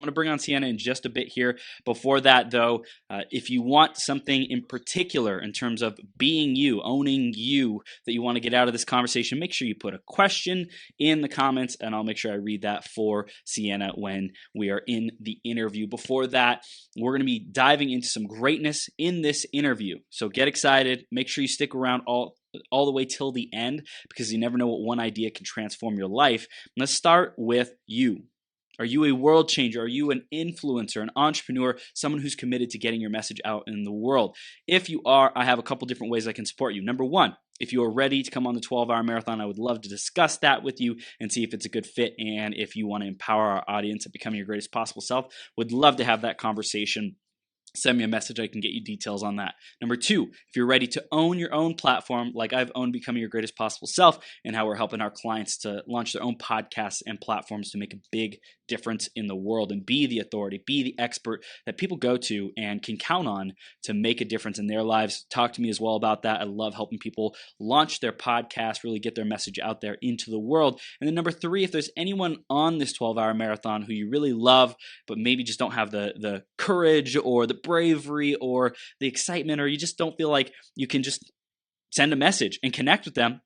I'm going to bring on Seanna in just a bit here. Before that, though, if you want something in particular in terms of being you, owning you, that you want to get out of this conversation, make sure you put a question in the comments, and I'll make sure I read that for Seanna when we are in the interview. Before that, we're going to be diving into some greatness in this interview. So get excited. Make sure you stick around all the way till the end, because you never know what one idea can transform your life. Let's start with you. Are you a world changer? Are you an influencer, an entrepreneur, someone who's committed to getting your message out in the world? If you are, I have a couple different ways I can support you. Number one, if you are ready to come on the 12-hour marathon, I would love to discuss that with you and see if it's a good fit. And if you want to empower our audience at becoming your greatest possible self, would love to have that conversation. Send me a message. I can get you details on that. Number two, if you're ready to own your own platform, like I've owned Becoming Your Greatest Possible Self, and how we're helping our clients to launch their own podcasts and platforms to make a big difference in the world and be the authority, be the expert that people go to and can count on to make a difference in their lives. Talk to me as well about that. I love helping people launch their podcast, really get their message out there into the world. And then number three, if there's anyone on this 12-hour marathon who you really love, but maybe just don't have the courage or the bravery or the excitement, or you just don't feel like you can just send a message and connect with them,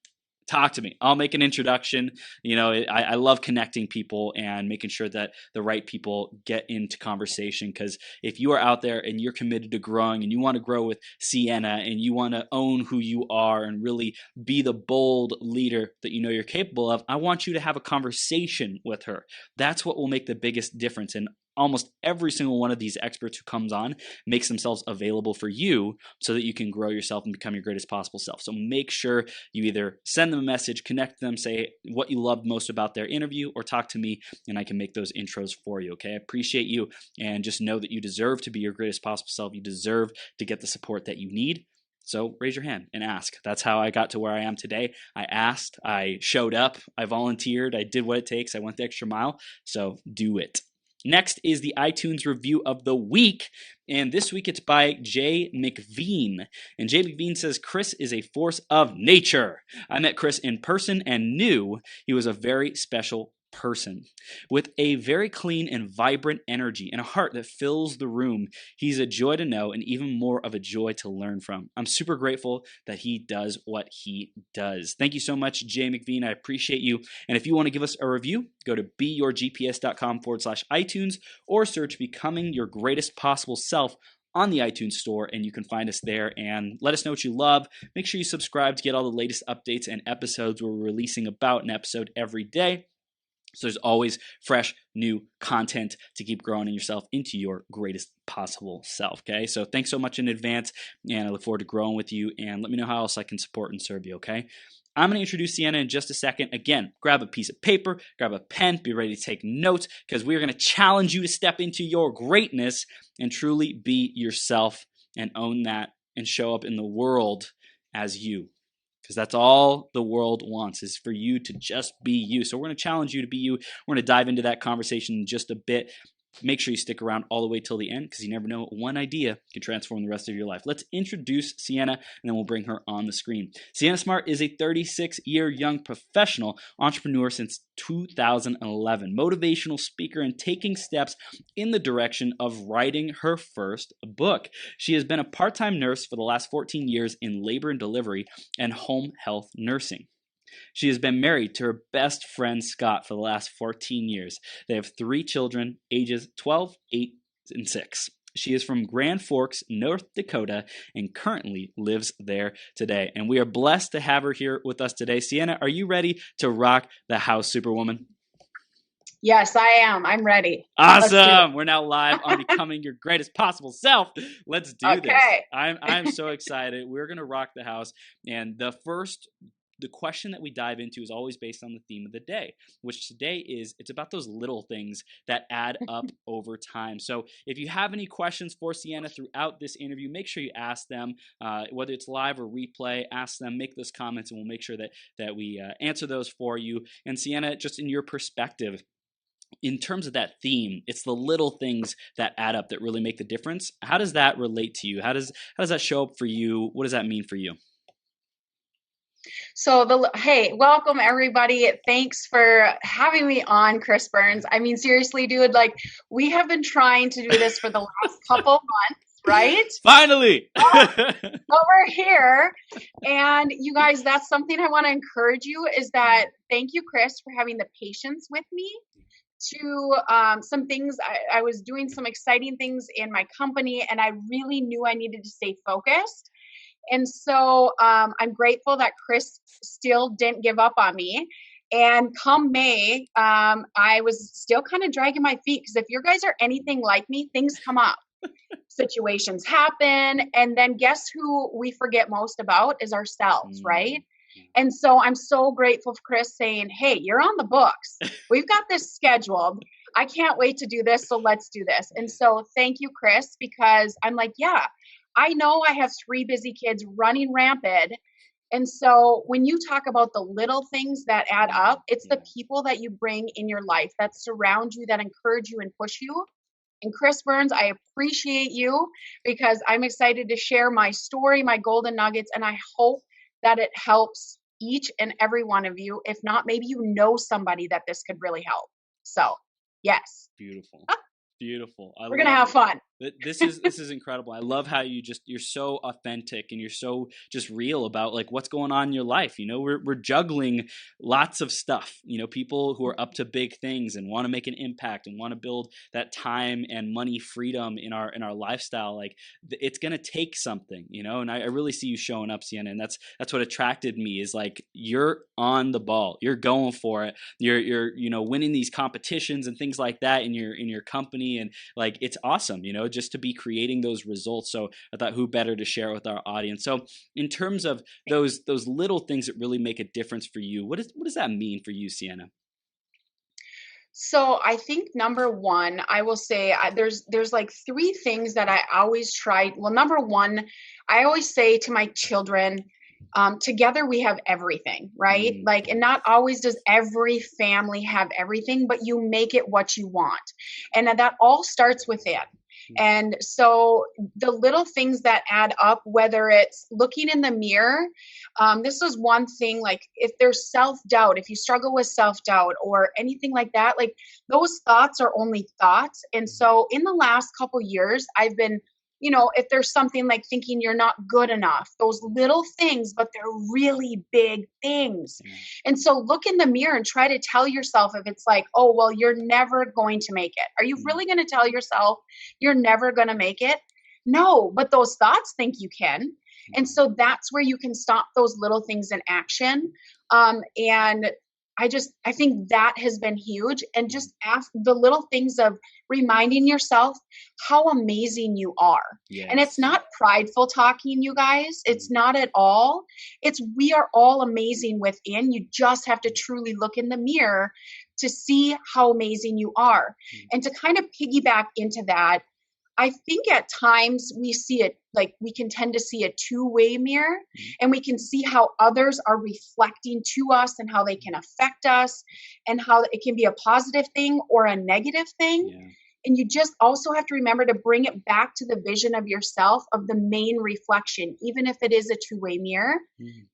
talk to me. I'll make an introduction. I love connecting people and making sure that the right people get into conversation, because if you are out there and you're committed to growing and you want to grow with Seanna and you want to own who you are and really be the bold leader that you know you're capable of, I want you to have a conversation with her. That's what will make the biggest difference. And almost every single one of these experts who comes on makes themselves available for you so that you can grow yourself and become your greatest possible self. So make sure you either send them a message, connect them, say what you loved most about their interview, or talk to me and I can make those intros for you, okay? I appreciate you, and just know that you deserve to be your greatest possible self. You deserve to get the support that you need. So raise your hand and ask. That's how I got to where I am today. I asked, I showed up, I volunteered, I did what it takes, I went the extra mile. So do it. Next is the iTunes review of the week, and this week it's by Jay McVean. And Jay McVean says, Chris is a force of nature. I met Chris in person and knew he was a very special person with a very clean and vibrant energy and a heart that fills the room. He's a joy to know and even more of a joy to learn from. I'm super grateful that he does what he does. Thank you so much, Jay McVean. I appreciate you. And if you want to give us a review, go to beyourgps.com/iTunes or search Becoming Your Greatest Possible Self on the iTunes store, and you can find us there. And let us know what you love. Make sure you subscribe to get all the latest updates and episodes. We're releasing about an episode every day. So there's always fresh, new content to keep growing in yourself into your greatest possible self, okay? So thanks so much in advance, and I look forward to growing with you, and let me know how else I can support and serve you, okay? I'm going to introduce Seanna in just a second. Again, grab a piece of paper, grab a pen, be ready to take notes, because we're going to challenge you to step into your greatness and truly be yourself and own that and show up in the world as you. Because that's all the world wants, is for you to just be you. So we're going to challenge you to be you. We're going to dive into that conversation in just a bit. Make sure you stick around all the way till the end, because you never know, one idea can transform the rest of your life. Let's introduce Seanna, and then we'll bring her on the screen. Seanna Smart is a 36-year young professional entrepreneur since 2011, motivational speaker, and taking steps in the direction of writing her first book. She has been a part-time nurse for the last 14 years in labor and delivery and home health nursing. She has been married to her best friend, Scot, for the last 14 years. They have 3 children, ages 12, 8, and 6. She is from Grand Forks, North Dakota, and currently lives there today. And we are blessed to have her here with us today. Seanna, are you ready to rock the house, Superwoman? Yes, I am. I'm ready. Awesome. We're now live on Becoming Your Greatest Possible Self. Let's do this. I'm so excited. We're going to rock the house. And the question that we dive into is always based on the theme of the day, which today is, it's about those little things that add up over time. So if you have any questions for Seanna throughout this interview, make sure you ask them, whether it's live or replay, ask them, make those comments, and we'll make sure that we answer those for you. And Seanna, just in your perspective, in terms of that theme, it's the little things that add up that really make the difference. How does that relate to you? How does that show up for you? What does that mean for you? So hey, welcome everybody. Thanks for having me on, Chris Burns. I mean, seriously, dude, like we have been trying to do this for the last couple months, right? Finally. But we're here. And you guys, that's something I want to encourage you is that thank you, Chris, for having the patience with me to some things. I was doing some exciting things in my company, and I really knew I needed to stay focused. And so I'm grateful that Chris still didn't give up on me. And come May, I was still kind of dragging my feet because if you guys are anything like me, things come up, situations happen. And then guess who we forget most about is ourselves, right? And so I'm so grateful for Chris saying, hey, you're on the books. We've got this scheduled. I can't wait to do this. So let's do this. And so thank you, Chris, because I'm like, yeah, I know I have 3 busy kids running rampant. And so when you talk about the little things that add up, it's the people that you bring in your life that surround you, that encourage you and push you. And Chris Burns, I appreciate you because I'm excited to share my story, my golden nuggets, and I hope that it helps each and every one of you. If not, maybe you know somebody that this could really help. So, yes. Beautiful. Beautiful. We're going to have fun. This is incredible. I love how you're so authentic and you're so just real about like what's going on in your life. You know, we're juggling lots of stuff, you know, people who are up to big things and want to make an impact and want to build that time and money freedom in our lifestyle. Like it's going to take something, you know, and I really see you showing up, Seanna, and that's what attracted me is like you're on the ball. You're going for it. You're you know, winning these competitions and things like that in your company, and like it's awesome, you know, just to be creating those results. So I thought who better to share with our audience. So in terms of those little things that really make a difference for you, what does that mean for you, Seanna? So I think number one, I will say there's like 3 things that I always try. Well, number one, I always say to my children, together we have everything, right? Like, and not always does every family have everything, but you make it what you want. And that all starts within. And so the little things that add up, whether it's looking in the mirror, this was one thing, like if there's self-doubt, if you struggle with self-doubt or anything like that, like those thoughts are only thoughts. And so in the last couple years, I've been, you know, if there's something like thinking you're not good enough, those little things, but they're really big things. And so look in the mirror and try to tell yourself if it's like, oh, well, you're never going to make it. Are you really going to tell yourself you're never going to make it? No, but those thoughts think you can. And so that's where you can stop those little things in action. And I think that has been huge. And just ask the little things of reminding yourself how amazing you are. Yes. And it's not prideful talking, you guys. It's not at all. It's we are all amazing within. You just have to truly look in the mirror to see how amazing you are. And to kind of piggyback into that, I think at times we see it, like we can tend to see a 2-way mirror, and we can see how others are reflecting to us and how they can affect us and how it can be a positive thing or a negative thing. Yeah. And you just also have to remember to bring it back to the vision of yourself, of the main reflection, even if it is a 2-way mirror,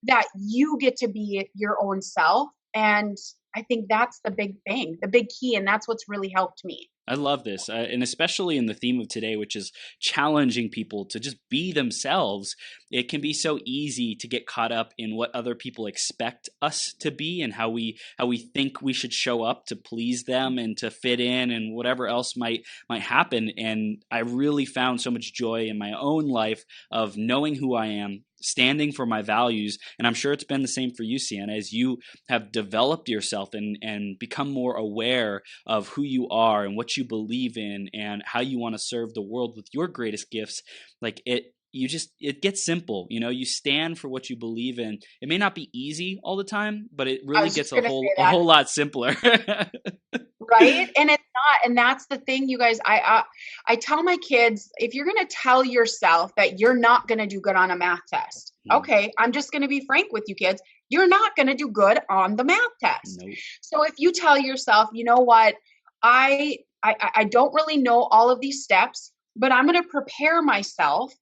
that you get to be your own self. And I think that's the big thing, the big key. And that's what's really helped me. I love this. And especially in the theme of today, which is challenging people to just be themselves. It can be so easy to get caught up in what other people expect us to be and how we think we should show up to please them and to fit in and whatever else might happen. And I really found so much joy in my own life of knowing who I am, standing for my values. And I'm sure it's been the same for you, Seanna, as you have developed yourself and become more aware of who you are and what you believe in and how you want to serve the world with your greatest gifts. Like it gets simple. You know, you stand for what you believe in. It may not be easy all the time, but it really gets a whole lot simpler. Right? And it's not. And that's the thing, you guys. I tell my kids, if you're going to tell yourself that you're not going to do good on a math test, okay, I'm just going to be frank with you kids. You're not going to do good on the math test. Nope. So if you tell yourself, you know what, I don't really know all of these steps, but I'm going to prepare myself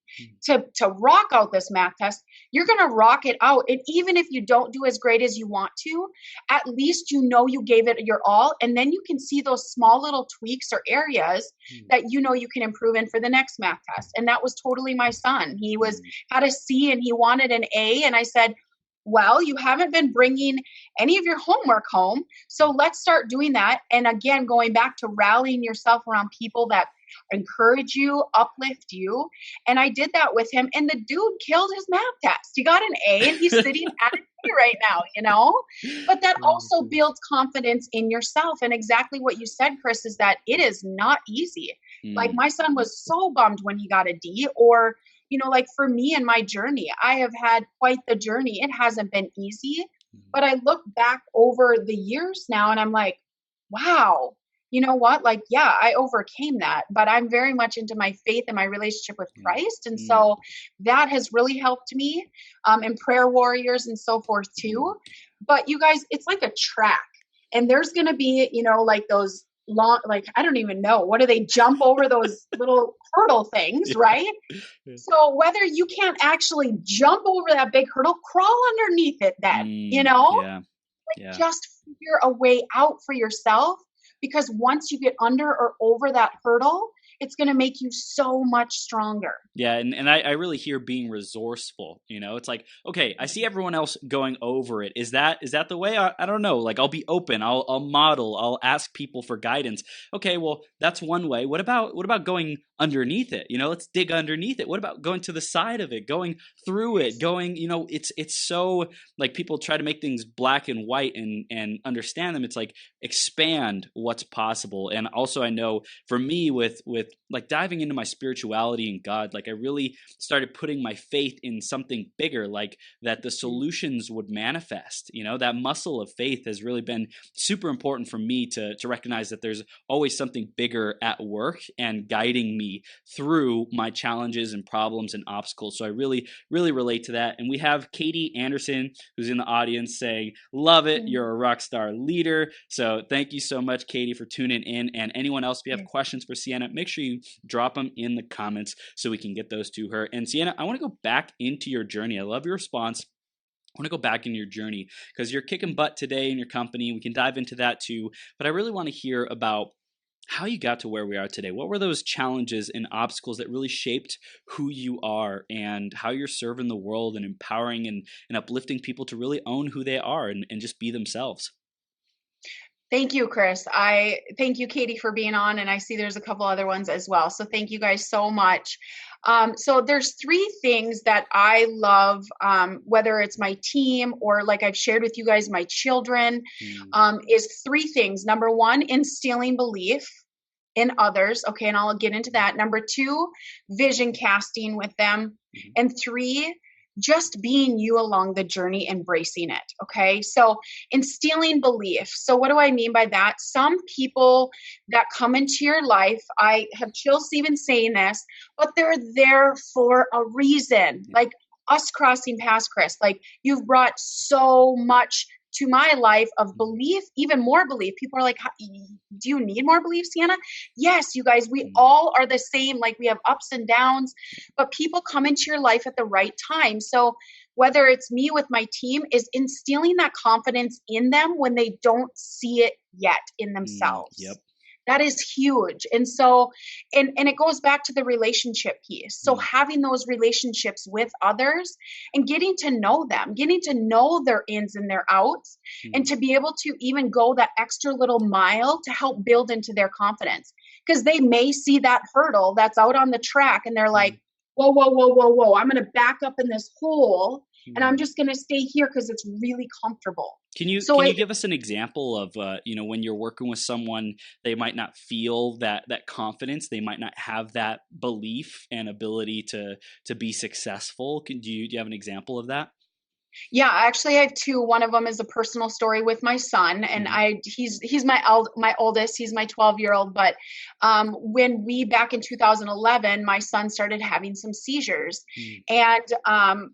to rock out this math test. You're going to rock it out. And even if you don't do as great as you want to, at least you know you gave it your all. And then you can see those small little tweaks or areas that you know you can improve in for the next math test. And that was totally my son. He had a C and he wanted an A. And I said, well, you haven't been bringing any of your homework home. So let's start doing that. And again, going back to rallying yourself around people that encourage you, uplift you. And I did that with him. And the dude killed his math test. He got an A and he's sitting at an A right now, you know? But that also builds confidence in yourself. And exactly what you said, Chris, is that it is not easy. Like my son was so bummed when he got a D, or like for me and my journey, I have had quite the journey. It hasn't been easy, but I look back over the years now and I'm like, wow, you know what? Like, yeah, I overcame that, but I'm very much into my faith and my relationship with Christ. And so that has really helped me, and prayer warriors and so forth too. But you guys, it's like a track, and there's going to be, like those long, like, I don't even know, what do they jump over those little hurdle things, right? So whether you can't actually jump over that big hurdle, crawl underneath it then, just figure a way out for yourself, because once you get under or over that hurdle, it's going to make you so much stronger. Yeah. And I really hear being resourceful. It's like, okay, I see everyone else going over it. Is that the way? I don't know. Like, I'll be open. I'll model. I'll ask people for guidance. Okay, well, that's one way. What about going underneath it? Let's dig underneath it. What about going to the side of it, going through it, going, it's so like people try to make things black and white and understand them. It's like expand what's possible. And also I know for me with like diving into my spirituality and God, like I really started putting my faith in something bigger, like that the solutions would manifest. That muscle of faith has really been super important for me to recognize that there's always something bigger at work and guiding me through my challenges and problems and obstacles. So I really, really relate to that. And we have Katie Anderson, who's in the audience, saying, love it. You're a rock star leader. So thank you so much, Katie, for tuning in. And anyone else, if you have questions for Seanna, make sure you drop them in the comments so we can get those to her. And Seanna, I want to go back into your journey. I love your response. I want to go back in your journey because you're kicking butt today in your company. We can dive into that too. But I really want to hear about how you got to where we are today. What were those challenges and obstacles that really shaped who you are and how you're serving the world and empowering and uplifting people to really own who they are and just be themselves? Thank you, Chris. I thank you, Katie, for being on. And I see there's a couple other ones as well. So thank you guys so much. So there's three things that I love, whether it's my team or like I've shared with you guys, my children, is three things. Number one, instilling belief in others. Okay. And I'll get into that. Number two, vision casting with them. And three, just being you along the journey, embracing it. Okay. So instilling belief. So what do I mean by that? Some people that come into your life, I have chills even saying this, but they're there for a reason. Like us crossing paths, Chris, like you've brought so much to my life of belief, even more belief. People are like, do you need more belief, Seanna? Yes, you guys, we all are the same. Like we have ups and downs, but people come into your life at the right time. So whether it's me with my team is instilling that confidence in them when they don't see it yet in themselves. Yep. That is huge. And so, and it goes back to the relationship piece. So having those relationships with others and getting to know them, getting to know their ins and their outs, and to be able to even go that extra little mile to help build into their confidence. Because they may see that hurdle that's out on the track and they're like, whoa, whoa, whoa, whoa, whoa. I'm going to back up in this hole and I'm just going to stay here because it's really comfortable. Can you give us an example of when you're working with someone, they might not feel that confidence, they might not have that belief and ability to be successful? Do you have an example of that? Yeah, actually, I have two. One of them is a personal story with my son, and Mm, he's my oldest. He's my 12-year-old. But when we back in 2011, my son started having some seizures, mm,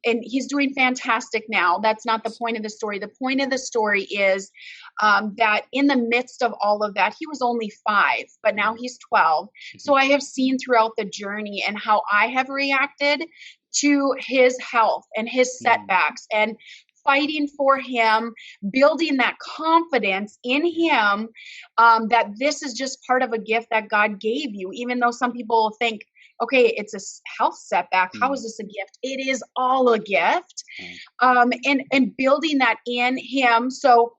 and he's doing fantastic now. That's not the point of the story. The point of the story is that in the midst of all of that, he was only 5, but now mm, he's 12. mhm, So I have seen throughout the journey and how I have reacted to his health and his mm, setbacks and fighting for him, building that confidence in yeah, him, that this is just part of a gift that God gave you. Even though some people think, okay, it's a health setback. How is mm, this a gift? It is all a gift. wow, And building that in him. So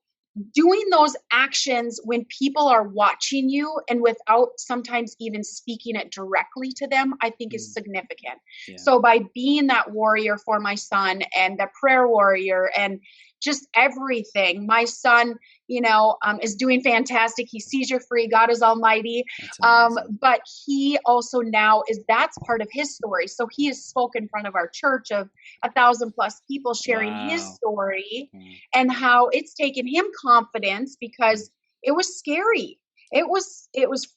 doing those actions when people are watching you and without sometimes even speaking it directly to them, I think is mm, significant. yeah, So by being that warrior for my son and the prayer warrior and just everything, my son, is doing fantastic. He's seizure free. God is almighty. that's amazing. But he also now that's part of his story. So he has spoken in front of our church of 1,000+ people sharing his Wow. story Wow. and how it's taken him confidence Mm, because it was scary. It was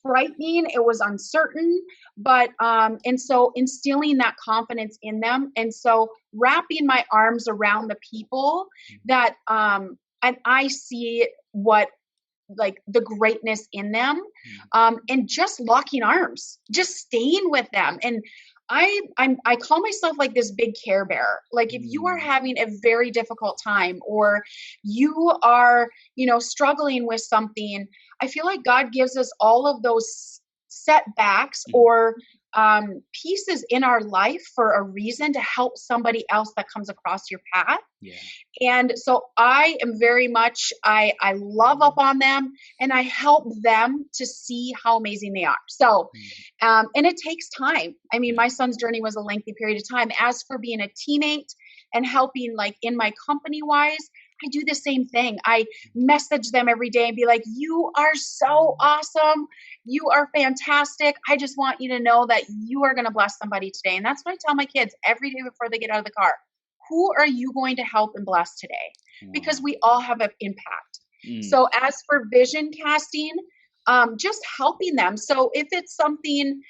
frightening, it was uncertain, but and so instilling that confidence in them, and so wrapping my arms around the people mm, that and I see what like the greatness in them, mm, and just locking arms, just staying with them. And I call myself like this big care bear. Like if you are mm, having a very difficult time or you are, struggling with something, I feel like God gives us all of those setbacks mhm, or pieces in our life for a reason to help somebody else that comes across your path. yeah. And so I am very much, I love up on them and I help them to see how amazing they are. So, Mm, and it takes time. I mean, yeah. my son's journey was a lengthy period of time. As for being a teammate and helping, like in my company wise, I do the same thing. I message them every day and be like, you are so awesome. You are fantastic. I just want you to know that you are going to bless somebody today. And that's what I tell my kids every day before they get out of the car. Who are you going to help and bless today? Because Wow. we all have an impact. Mm, So, as for vision casting, just helping them. So, if it's something,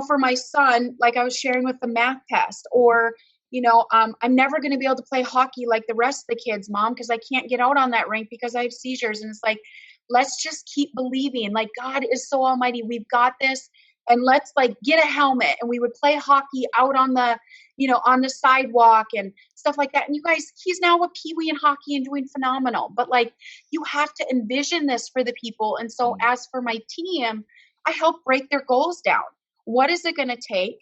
for my son, like I was sharing with the math test, mhm, or, I'm never going to be able to play hockey like the rest of the kids, mom, because I can't get out on that rink because I have seizures. And it's like, let's just keep believing. Like, God is so almighty. We've got this. And let's like get a helmet. And we would play hockey out on the sidewalk and stuff like that. And you guys, he's now a peewee in hockey and doing phenomenal. But like, you have to envision this for the people. And so, mm, as for my team, I help break their goals down. What is it going to take?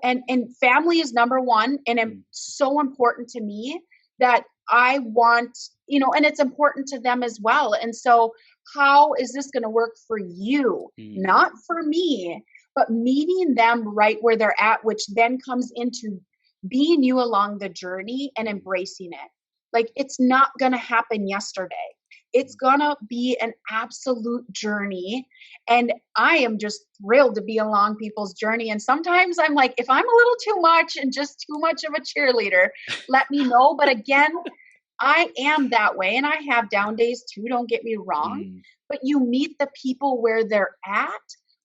And family is number one, and mm, so important to me that I want, and it's important to them as well. And so, how is this going to work for you? mm, Not for me, but meeting them right where they're at, which then comes into being you along the journey and mm, embracing it. Like it's not going to happen yesterday. It's mm. going to be an absolute journey. And I am just thrilled to be along people's journey. And sometimes I'm like, if I'm a little too much and just too much of a cheerleader, let me know. But again, I am that way and I have down days too, don't get me wrong. Mm. But you meet the people where they're at,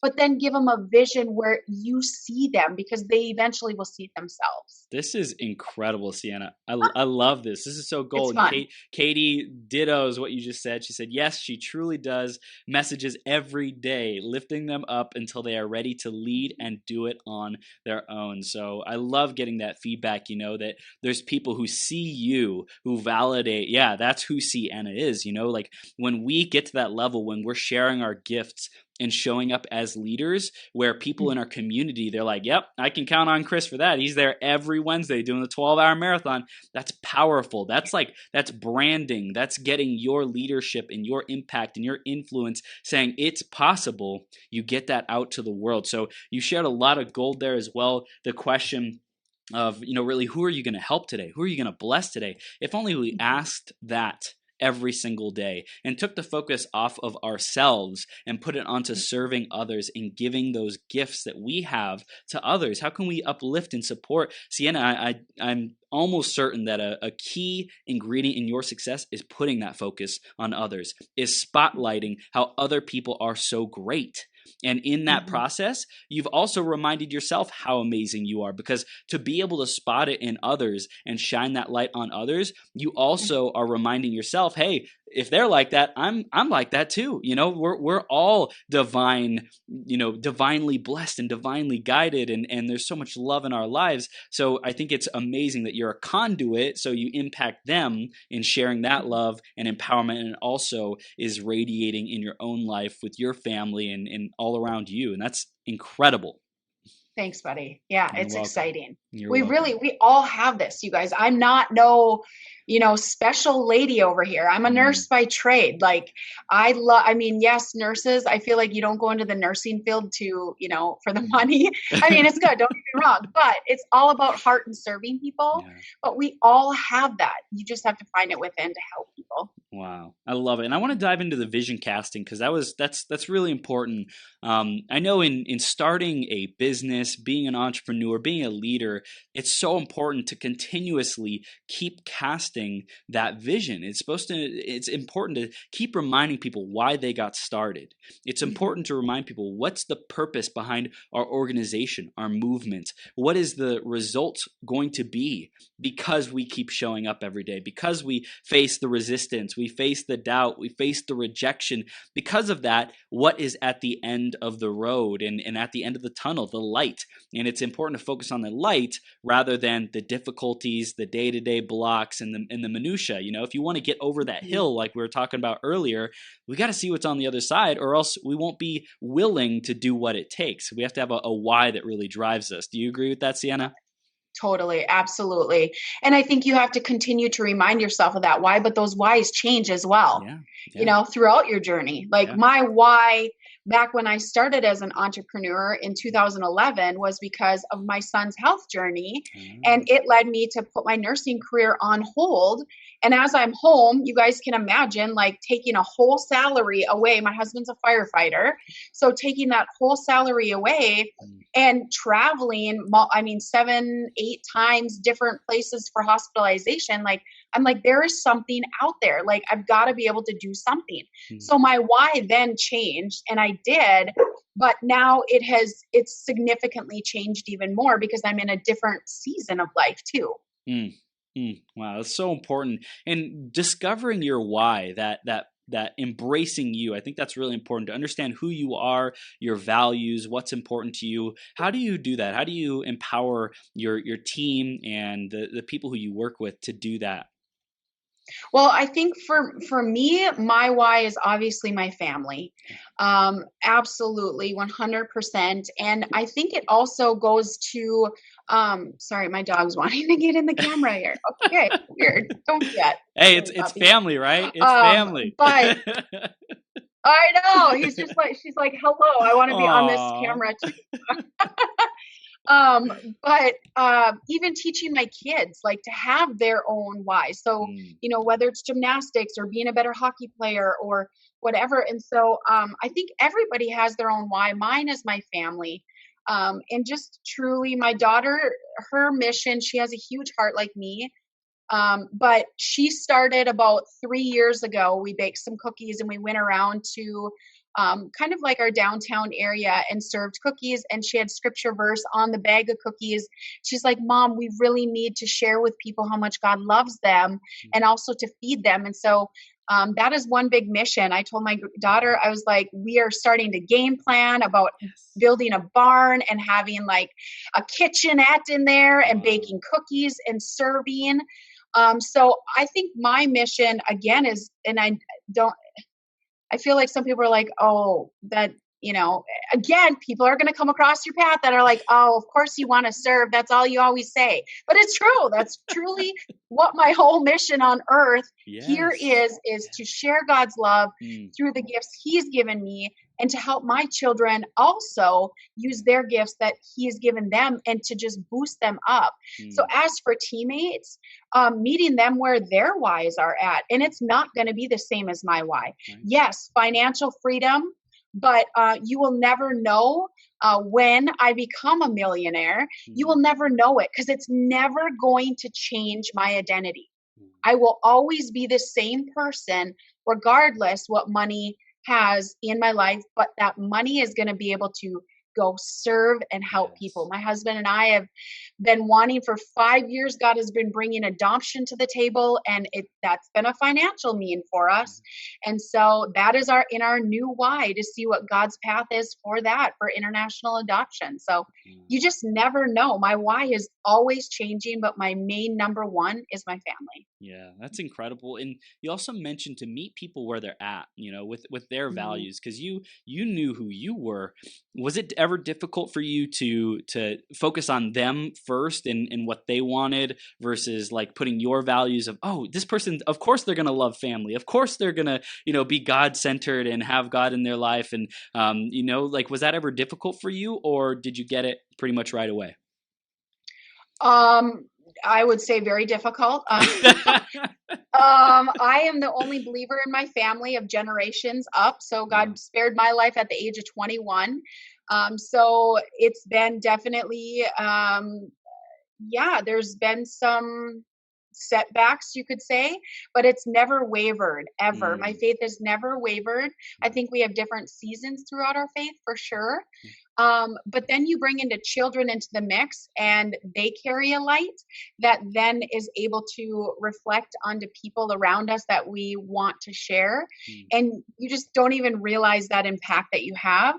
but then give them a vision where you see them because they eventually will see it themselves. This is incredible, Sienna. I love this. This is so It's gold. And fun. Katie dittos what you just said. She said, yes, she truly does messages every day, lifting them up until they are ready to lead and do it on their own. So I love getting that feedback, that there's people who see you, who validate, yeah, that's who Sienna is, like when we get to that level, when we're sharing our gifts and showing up as leaders where people in our community, they're like, yep, I can count on Chris for that. He's there every Wednesday doing the 12-hour marathon. That's powerful. That's branding. That's getting your leadership and your impact and your influence saying it's possible. You get that out to the world. So you shared a lot of gold there as well. The question of, really, who are you going to help today? Who are you going to bless today? If only we asked that every single day and took the focus off of ourselves and put it onto serving others and giving those gifts that we have to others? How can we uplift and support? Seanna, I'm almost certain that a key ingredient in your success is putting that focus on others, is spotlighting how other people are so great. And in that process, you've also reminded yourself how amazing you are, because to be able to spot it in others and shine that light on others, you also are reminding yourself, hey, if they're like that, I'm like that too. We're all divine, divinely blessed and divinely guided, and there's so much love in our lives. So I think it's amazing that you're a conduit, so you impact them in sharing that love and empowerment, and also is radiating in your own life with your family and all around you. And that's incredible. Thanks, buddy. Yeah, You're it's welcome. exciting. You're We welcome. we all have this, you guys. I'm not no, special lady over here. I'm a nurse by trade. Like I mean, yes, nurses, I feel like you don't go into the nursing field to, for the money. I mean, it's good. Don't get me wrong, but it's all about heart and serving people. Yeah. But we all have that. You just have to find it within to help people. Wow, I love it, and I want to dive into the vision casting, because that's really important. I know in starting a business, being an entrepreneur, being a leader, it's so important to continuously keep casting that vision. It's important to keep reminding people why they got started. It's important to remind people what's the purpose behind our organization, our movement. What is the result going to be because we keep showing up every day, because we face the resistance, we face the doubt, we face the rejection. Because of that, what is at the end of the road and at the end of the tunnel, the light? And it's important to focus on the light rather than the difficulties, the day-to-day blocks, and the minutia. If you want to get over that hill, like we were talking about earlier, we got to see what's on the other side, or else we won't be willing to do what it takes. We have to have a why that really drives us. Do you agree with that, Seanna? Totally. Absolutely. And I think you have to continue to remind yourself of that why, but those whys change as well, throughout your journey. Like my why back when I started as an entrepreneur in 2011 was because of my son's health journey. And it led me to put my nursing career on hold. And as I'm home, you guys can imagine like taking a whole salary away. My husband's a firefighter. So taking that whole salary away and traveling, 7, 8 times different places for hospitalization. Like, I'm like, there is something out there. Like, I've got to be able to do something. So my why then changed, and I did, but now it's significantly changed even more because I'm in a different season of life too. Wow, that's so important. And discovering your why, that embracing you, I think that's really important, to understand who you are, your values, what's important to you. How do you do that? How do you empower your team and the people who you work with to do that? Well, I think for me, my why is obviously my family. Absolutely, 100%. And I think it also goes to, sorry, my dog's wanting to get in the camera here. Okay, weird. Don't get. Hey, it's family, right? It's family. But I know she's like, hello, I want to be on this camera too. But even teaching my kids like to have their own why. So, whether it's gymnastics or being a better hockey player or whatever. And so, I think everybody has their own why. Mine is my family. And just truly my daughter, her mission, she has a huge heart like me. But she started about 3 years ago. We baked some cookies and we went around to kind of like our downtown area and served cookies. And she had scripture verse on the bag of cookies. She's like, Mom, we really need to share with people how much God loves them and also to feed them. And so that is one big mission. I told my daughter, I was like, we are starting to game plan about building a barn and having like a kitchenette in there and baking cookies and serving. So I think my mission again is, and I feel like some people are like, oh, that, again, people are going to come across your path that are like, oh, of course you want to serve. That's all you always say. But it's true. That's truly what my whole mission on earth here is to share God's love through the gifts he's given me and to help my children also use their gifts that he has given them and to just boost them up. So as for teammates, meeting them where their whys are at, and it's not going to be the same as my why. Right. Yes, financial freedom, but you will never know when I become a millionaire. You will never know it because it's never going to change my identity. I will always be the same person, regardless what money has in my life, but that money is going to be able to go serve and help people. My husband and I have been wanting for 5 years. God has been bringing adoption to the table, and that's been a financial mean for us. And so that is in our new why, to see what God's path is for that, for international adoption. So you just never know. My why is always changing, but my main number one is my family. Yeah, that's incredible. And you also mentioned to meet people where they're at, with their values, because you knew who you were. Was it ever difficult for you to focus on them first and what they wanted versus like putting your values of, oh, this person, of course they're going to love family. Of course they're going to, be God-centered and have God in their life. And, was that ever difficult for you, or did you get it pretty much right away? I would say very difficult. I am the only believer in my family of generations up. So God spared my life at the age of 21. So it's been definitely, there's been some setbacks, you could say, but it's never wavered, ever. My faith has never wavered. I think we have different seasons throughout our faith, for sure. But then you bring into children into the mix, and they carry a light that then is able to reflect onto people around us that we want to share. And you just don't even realize that impact that you have.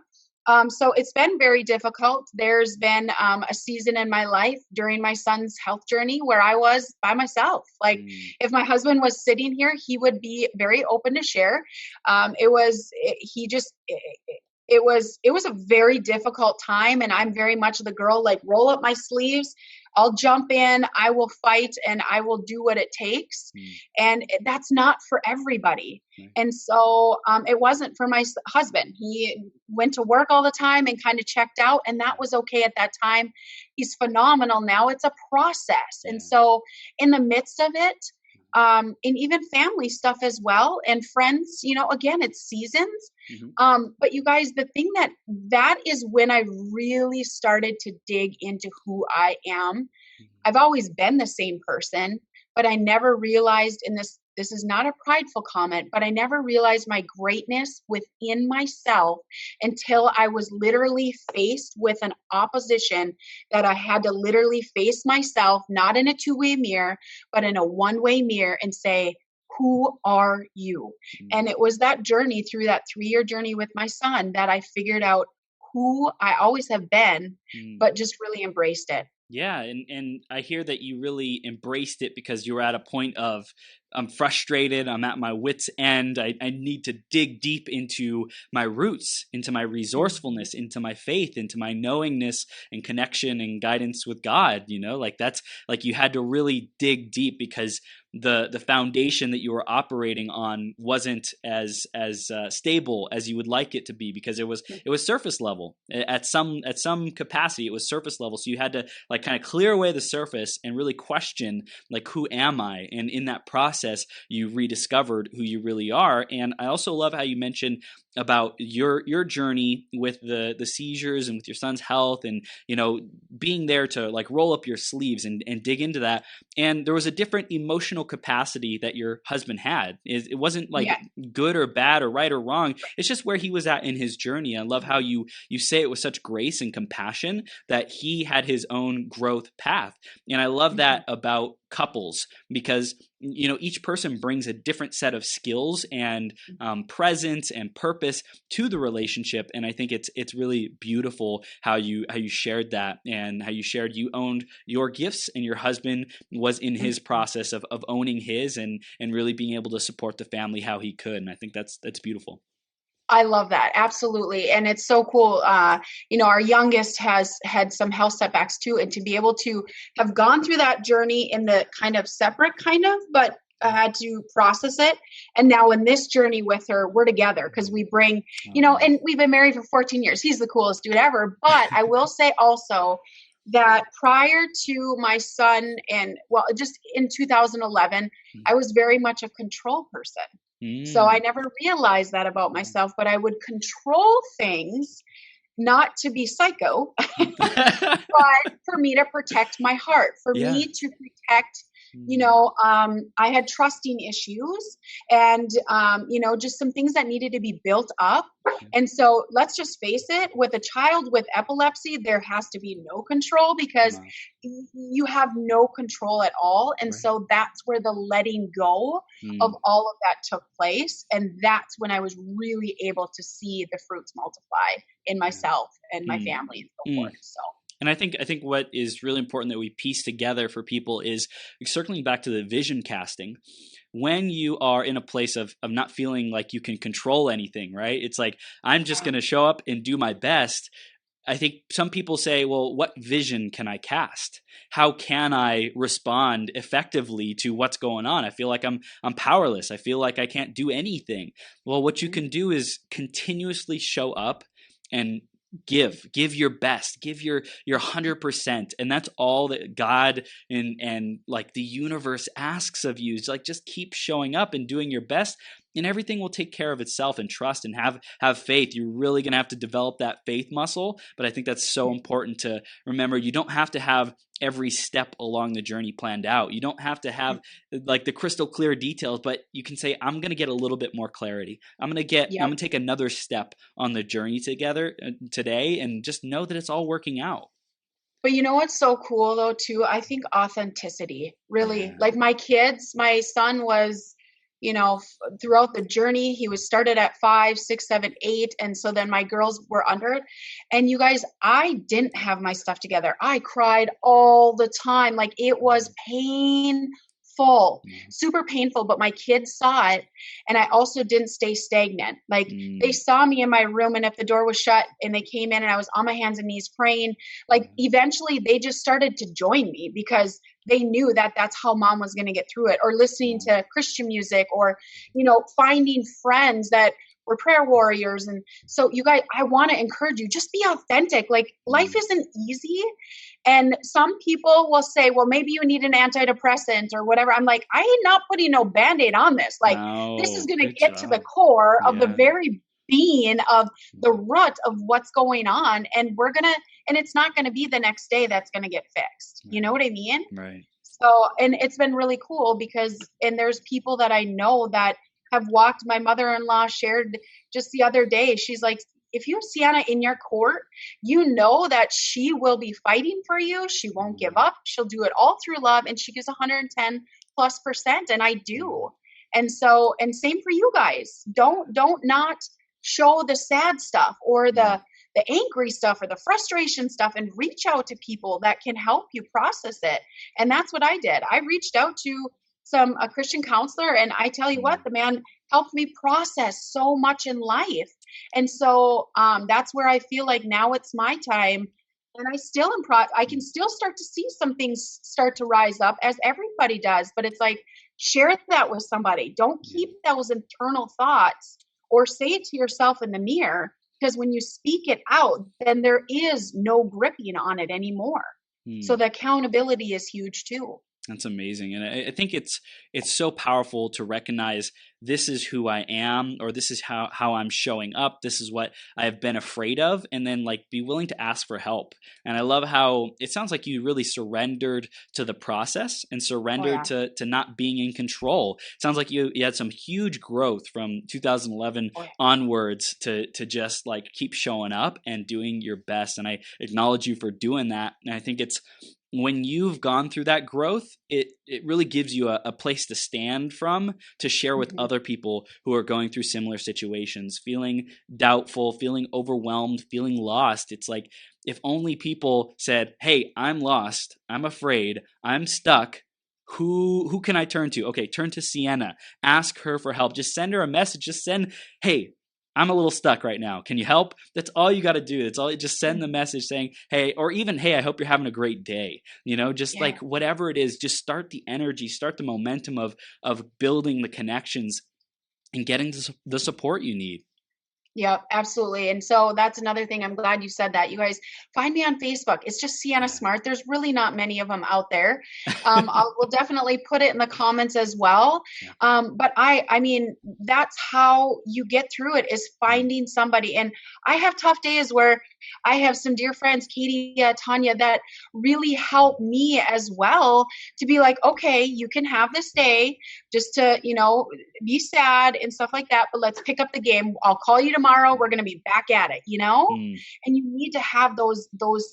So it's been very difficult. There's been a season in my life during my son's health journey where I was by myself. Like if my husband was sitting here, he would be very open to share. It was a very difficult time, and I'm very much the girl, like, roll up my sleeves, I'll jump in, I will fight, and I will do what it takes. And that's not for everybody. And so it wasn't for my husband. He went to work all the time and kind of checked out, and that was okay at that time. He's phenomenal now. It's a process. And so in the midst of it, and even family stuff as well, and friends, again, it's seasons. But you guys, the thing that is when I really started to dig into who I am. I've always been the same person, but I never realized, and this is not a prideful comment, but I never realized my greatness within myself until I was literally faced with an opposition that I had to literally face myself, not in a two-way mirror, but in a one-way mirror, and say, who are you? And it was that journey, through that 3-year journey with my son, that I figured out who I always have been, but just really embraced it. Yeah, and I hear that you really embraced it because you were at a point of, I'm frustrated, I'm at my wit's end, I need to dig deep into my roots, into my resourcefulness, into my faith, into my knowingness and connection and guidance with God, that's like you had to really dig deep because the foundation that you were operating on wasn't as stable as you would like it to be, because it was surface level at some capacity. It was surface level, so you had to like kind of clear away the surface and really question, like, who am I? And in that process, you rediscovered who you really are. And I also love how you mentioned about your journey with the seizures and with your son's health, and being there to like roll up your sleeves and dig into that. And there was a different emotional capacity that your husband had. It wasn't like good or bad or right or wrong. It's just where he was at in his journey. I love how you say it with such grace and compassion that he had his own growth path. And I love that about couples, because each person brings a different set of skills and presence and purpose to the relationship. And I think it's really beautiful how you shared that, and how you shared you owned your gifts and your husband was in his process of owning his and really being able to support the family how he could. And I think that's beautiful. I love that. Absolutely. And it's so cool. Our youngest has had some health setbacks too. And to be able to have gone through that journey in the kind of separate but I had to process it. And now in this journey with her, we're together because we bring, and we've been married for 14 years. He's the coolest dude ever. But I will say also that prior to my son, and well, just in 2011, I was very much a control person. So I never realized that about myself, but I would control things not to be psycho, but for me to protect my heart, for me to protect, I had trusting issues and, just some things that needed to be built up. And so let's just face it, with a child with epilepsy, there has to be no control because you have no control at all. And so that's where the letting go of all of that took place. And that's when I was really able to see the fruits multiply in myself and my family and so forth. So. And I think what is really important that we piece together for people is circling back to the vision casting. When you are in a place of not feeling like you can control anything, right? It's like, I'm just going to show up and do my best. I think some people say, well, what vision can I cast? How can I respond effectively to what's going on? I feel like I'm powerless. I feel like I can't do anything. Well, what you can do is continuously show up and give your best, give your 100%. And that's all that God and like the universe asks of you, is like, just keep showing up and doing your best, and everything will take care of itself. And trust and have faith. You're really going to have to develop that faith muscle. But I think that's so important to remember. You don't have to have every step along the journey planned out. You don't have to have like the crystal clear details, but you can say, I'm going to get a little bit more clarity. I'm going to take another step on the journey together today, and just know that it's all working out. But you know what's so cool though too? I think authenticity, really. Like my son was, throughout the journey, he was started at 5, 6, 7, 8. And so then my girls were under it. And you guys, I didn't have my stuff together. I cried all the time. Like it was painful, super painful, but my kids saw it. And I also didn't stay stagnant. Like they saw me in my room, and if the door was shut and they came in and I was on my hands and knees praying, like eventually they just started to join me because they knew that that's how mom was going to get through it, or listening to Christian music, or, finding friends that were prayer warriors. And so you guys, I want to encourage you, just be authentic. Like life isn't easy. And some people will say, well, maybe you need an antidepressant or whatever. I'm like, I ain't not putting no Band-Aid on this. Like this is going to get to the core of the very being of the root of what's going on. And and it's not going to be the next day that's going to get fixed. You know what I mean? Right. So, and it's been really cool because, and there's people that I know that have walked. My mother-in-law shared just the other day. She's like, if you have Seanna in your court, you know that she will be fighting for you. She won't give up. She'll do it all through love. And she gives 110+%. And I do. And so, and same for you guys. Don't not show the sad stuff or the angry stuff or the frustration stuff, and reach out to people that can help you process it. And that's what I did. I reached out to a Christian counselor, and I tell you what, the man helped me process so much in life. And so that's where I feel like now it's my time, and I can still start to see some things start to rise up, as everybody does. But it's like, share that with somebody. Don't keep those internal thoughts, or say it to yourself in the mirror, because when you speak it out, then there is no gripping on it anymore. So the accountability is huge too. That's amazing. And I think it's so powerful to recognize this is who I am, or this is how I'm showing up. This is what I have been afraid of. And then like be willing to ask for help. And I love how it sounds like you really surrendered to the process and surrendered to not being in control. It sounds like you had some huge growth from 2011 onwards to just like keep showing up and doing your best. And I acknowledge you for doing that. And I think it's, when you've gone through that growth, it really gives you a place to stand from, to share with other people who are going through similar situations, feeling doubtful, feeling overwhelmed, feeling lost. It's like, if only people said, hey, I'm lost, I'm afraid, I'm stuck. Who can I turn to? Okay, turn to Seanna. Ask her for help. Just send her a message. Just send, hey, I'm a little stuck right now. Can you help? That's all you got to do. That's all. Just send the message saying, hey, or even, hey, I hope you're having a great day. Just Yeah. like whatever it is, just start the energy, start the momentum of building the connections and getting the support you need. Yep, absolutely. And so that's another thing. I'm glad you said that. You guys find me on Facebook. It's just Seanna Yeah. Smart. There's really not many of them out there. We'll definitely put it in the comments as well. Yeah. But I mean, that's how you get through it, is finding somebody. And I have tough days where I have some dear friends, Katie, Tanya, that really help me as well to be like, okay, you can have this day just to, be sad and stuff like that, but let's pick up the game. I'll call you tomorrow. We're going to be back at it, Mm. and you need to have those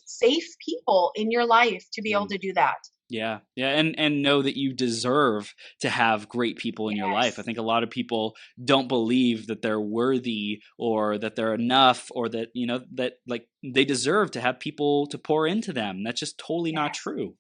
safe people in your life to be able to do that. Yeah. Yeah. And know that you deserve to have great people in your life. I Yes. think a lot of people don't believe that they're worthy or that they're enough or that, that like they deserve to have people to pour into them. That's just totally not Yes. true.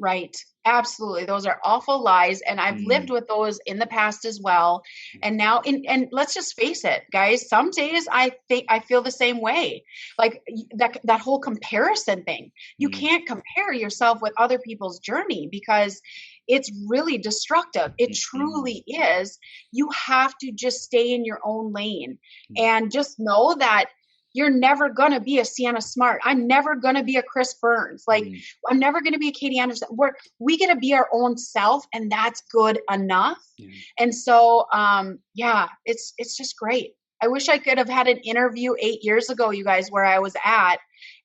Right. Absolutely. Those are awful lies. And I've lived with those in the past as well. And now, and let's just face it, guys, some days I think I feel the same way. Like that whole comparison thing. You can't compare yourself with other people's journey because it's really destructive. It truly is. You have to just stay in your own lane and just know that you're never going to be a Seanna Smart. I'm never going to be a Chris Burns. Like, I'm never going to be a Katie Anderson. We get to be our own self, and that's good enough. Yeah. And so, it's just great. I wish I could have had an interview 8 years ago, you guys, where I was at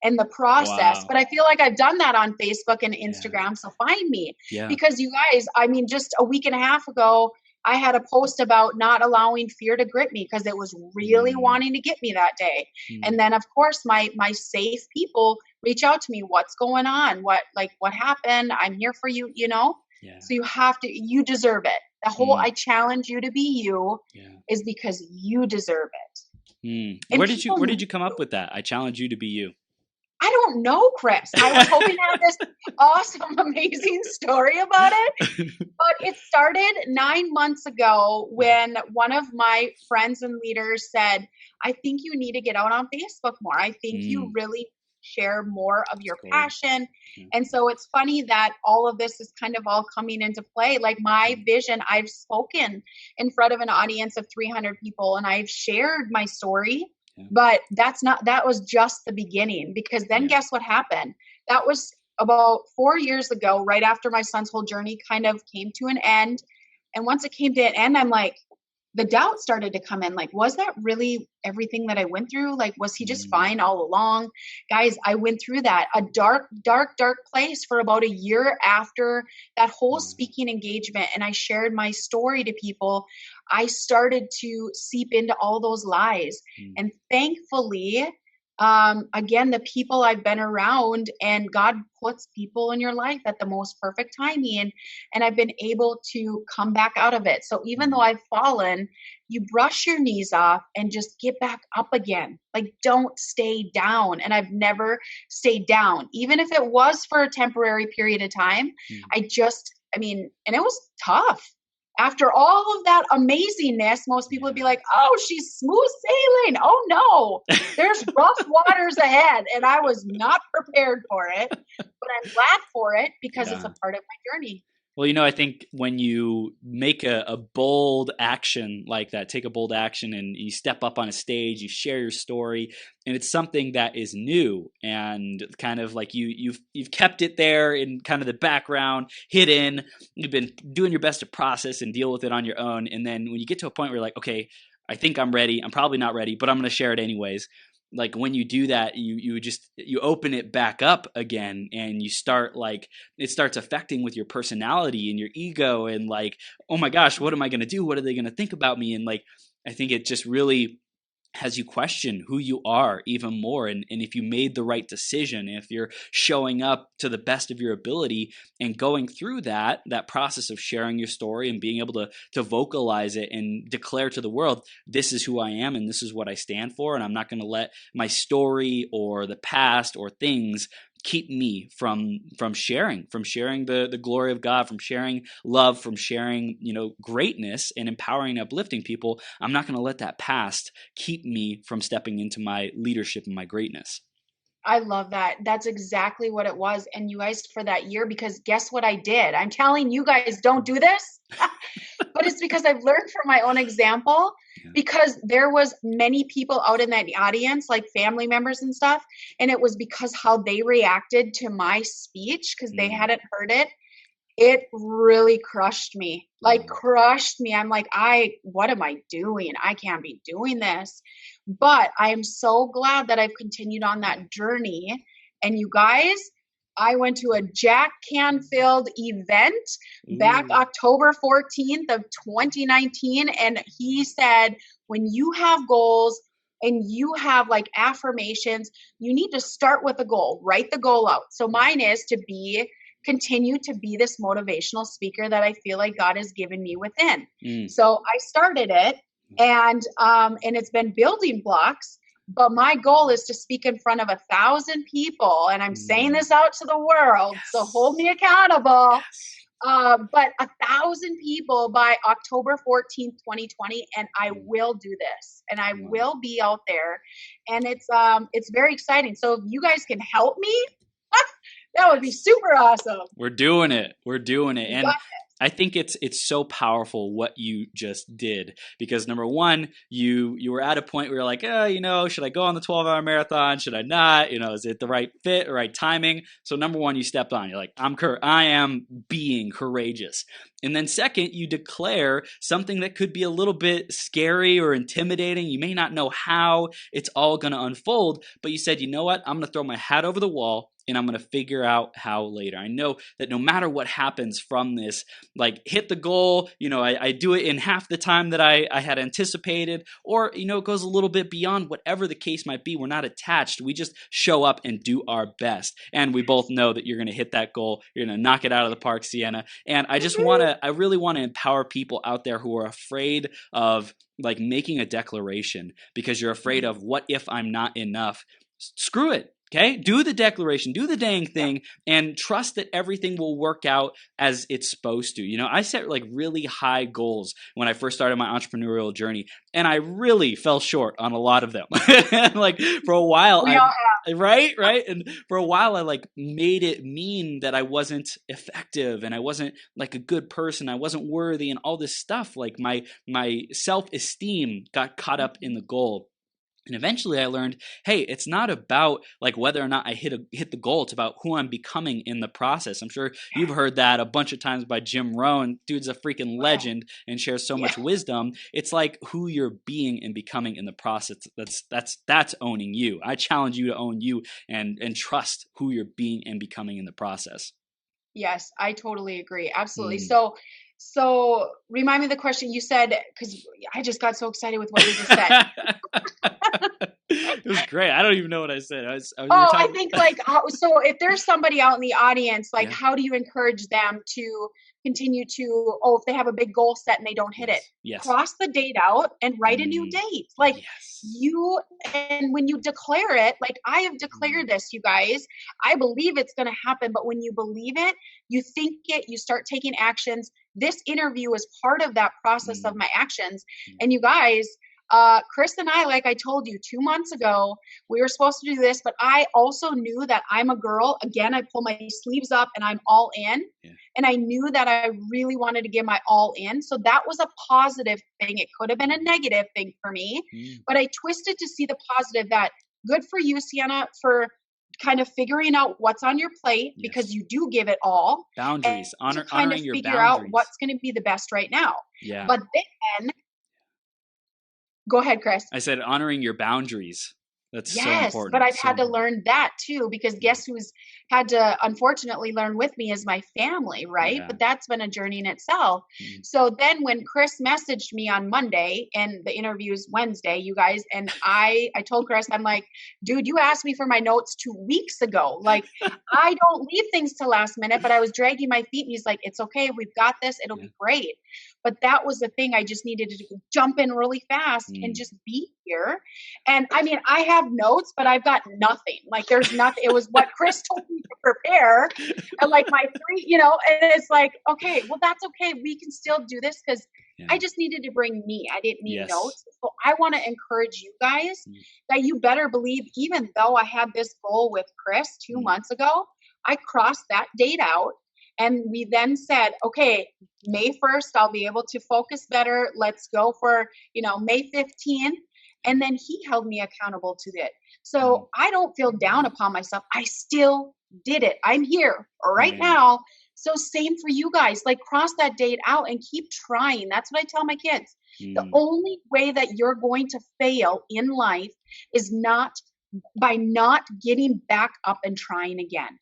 and the process. Wow. But I feel like I've done that on Facebook and Instagram. Yeah. So find me. Yeah. Because you guys, I mean, just a week and a half ago, I had a post about not allowing fear to grip me because it was really wanting to get me that day. And then, of course, my safe people reach out to me. What's going on? What happened? I'm here for you, Yeah. So you deserve it. The whole I challenge you to be you is because you deserve it. Where did you come up with that? I challenge you to be you. I don't know, Chris. I was hoping to have this awesome, amazing story about it. But it started 9 months ago when one of my friends and leaders said, I think you need to get out on Facebook more. I think you really share more of your passion. And so it's funny that all of this is kind of all coming into play. Like my vision, I've spoken in front of an audience of 300 people and I've shared my story. Yeah. But that was just the beginning, because then guess what happened? That was about 4 years ago, right after my son's whole journey kind of came to an end. And once it came to an end, I'm like, the doubt started to come in. Like, was that really everything that I went through? Like, was he just fine all along? Guys, I went through that, a dark, dark, dark place for about a year after that whole speaking engagement. And I shared my story to people. I started to seep into all those lies. And thankfully, again, the people I've been around, and God puts people in your life at the most perfect timing, and I've been able to come back out of it. So even though I've fallen, you brush your knees off and just get back up again. Like, don't stay down. And I've never stayed down, even if it was for a temporary period of time. And it was tough. After all of that amazingness, most people would be like, oh, she's smooth sailing. Oh, no, there's rough waters ahead. And I was not prepared for it, but I'm glad for it because it's a part of my journey. Well, I think when you make a bold action like that, take a bold action and you step up on a stage, you share your story, and it's something that is new and kind of like you've kept it there in kind of the background, hidden. You've been doing your best to process and deal with it on your own. And then when you get to a point where you're like, okay, I think I'm ready. I'm probably not ready, but I'm going to share it anyways. Like when you do that, you open it back up again, and you start it starts affecting with your personality and your ego, and like, oh my gosh, what am I going to do? What are they going to think about me? And I think it just really has you question who you are even more. And if you made the right decision, if you're showing up to the best of your ability and going through that process of sharing your story and being able to vocalize it and declare to the world, this is who I am and this is what I stand for. And I'm not going to let my story or the past or things keep me from sharing the glory of God, from sharing love, from sharing, greatness and empowering and uplifting people. I'm not going to let that past keep me from stepping into my leadership and my greatness. I love that. That's exactly what it was. And you guys, for that year, because guess what I did? I'm telling you guys, don't do this. But it's because I've learned from my own example, because there was many people out in that audience, like family members and stuff. And it was because how they reacted to my speech, because they hadn't heard it. It really crushed me, crushed me. I'm like, what am I doing? I can't be doing this. But I am so glad that I've continued on that journey. And you guys, I went to a Jack Canfield event back October 14th of 2019. And he said, when you have goals and you have like affirmations, you need to start with a goal, write the goal out. So mine is to continue to be this motivational speaker that I feel like God has given me within. So I started it, and it's been building blocks, but my goal is to speak in front of 1,000 people. And I'm saying this out to the world. Yes. So hold me accountable. Yes. But 1,000 people by October 14th, 2020. And I will do this, and I will be out there, and it's very exciting. So if you guys can help me, that would be super awesome. We're doing it. And I think it's so powerful what you just did, because number one, you were at a point where you're like, should I go on the 12-hour marathon? Should I not? Is it the right fit, right timing? So number one, you stepped on. You're like, I am being courageous. And then second, you declare something that could be a little bit scary or intimidating. You may not know how it's all going to unfold, but you said, you know what? I'm going to throw my hat over the wall, and I'm going to figure out how later. I know that no matter what happens from this, like hit the goal, I do it in half the time that I had anticipated, or, it goes a little bit beyond whatever the case might be. We're not attached. We just show up and do our best. And we both know that you're going to hit that goal. You're going to knock it out of the park, Seanna. And I really want to empower people out there who are afraid of like making a declaration because you're afraid of what if I'm not enough. Screw it. Okay, do the declaration, do the dang thing, and trust that everything will work out as it's supposed to. I set like really high goals when I first started my entrepreneurial journey, and I really fell short on a lot of them. Like for a while, right? And for a while, I like made it mean that I wasn't effective and I wasn't like a good person. I wasn't worthy and all this stuff. Like my self-esteem got caught up in the goal. And eventually I learned, hey, it's not about like whether or not I hit the goal. It's about who I'm becoming in the process. I'm sure you've heard that a bunch of times by Jim Rohn. Dude's a freaking legend and shares so much wisdom. It's like who you're being and becoming in the process. That's owning you. I challenge you to own you and trust who you're being and becoming in the process. Yes, I totally agree. Absolutely. So remind me of the question you said, because I just got so excited with what you just said. It was great. I don't even know what I said. I think so if there's somebody out in the audience, how do you encourage them to continue to, if they have a big goal set and they don't hit it, cross the date out and write a new date. And when you declare it, like I have declared this, you guys, I believe it's going to happen. But when you believe it, you think it, you start taking actions. This interview is part of that process of my actions. And you guys, Chris and I, like I told you 2 months ago, we were supposed to do this, but I also knew that I'm a girl. Again, I pull my sleeves up and I'm all in. Yeah. And I knew that I really wanted to give my all in. So that was a positive thing. It could have been a negative thing for me, but I twisted to see the positive. That good for you, Seanna, for kind of figuring out what's on your plate, because you do give it all. Boundaries, honoring your boundaries. Figure out what's going to be the best right now. Yeah. But then, go ahead, Chris. I said honoring your boundaries. That's so important. But I've had to learn that too, because guess who's had to unfortunately learn with me is my family, right? Yeah. But that's been a journey in itself. So then when Chris messaged me on Monday and the interview's Wednesday, you guys, and I told Chris, I'm like, dude, you asked me for my notes 2 weeks ago. Like, I don't leave things to last minute, but I was dragging my feet, and he's like, it's okay. We've got this. It'll be great. but that was the thing. I just needed to jump in really fast and just be here. And I mean, I have notes, but I've got nothing. Like there's nothing. It was what Chris told me to prepare, and like my three, and it's like, okay, well, that's okay. We can still do this because I just needed to bring me. I didn't need notes. So I want to encourage you guys that you better believe, even though I had this goal with Chris 2 months ago, I crossed that date out. And we then said, okay, May 1st, I'll be able to focus better. Let's go for, May 15th. And then he held me accountable to it. So I don't feel down upon myself. I still did it. I'm here right now. So same for you guys, like cross that date out and keep trying. That's what I tell my kids. The only way that you're going to fail in life is not by not getting back up and trying again.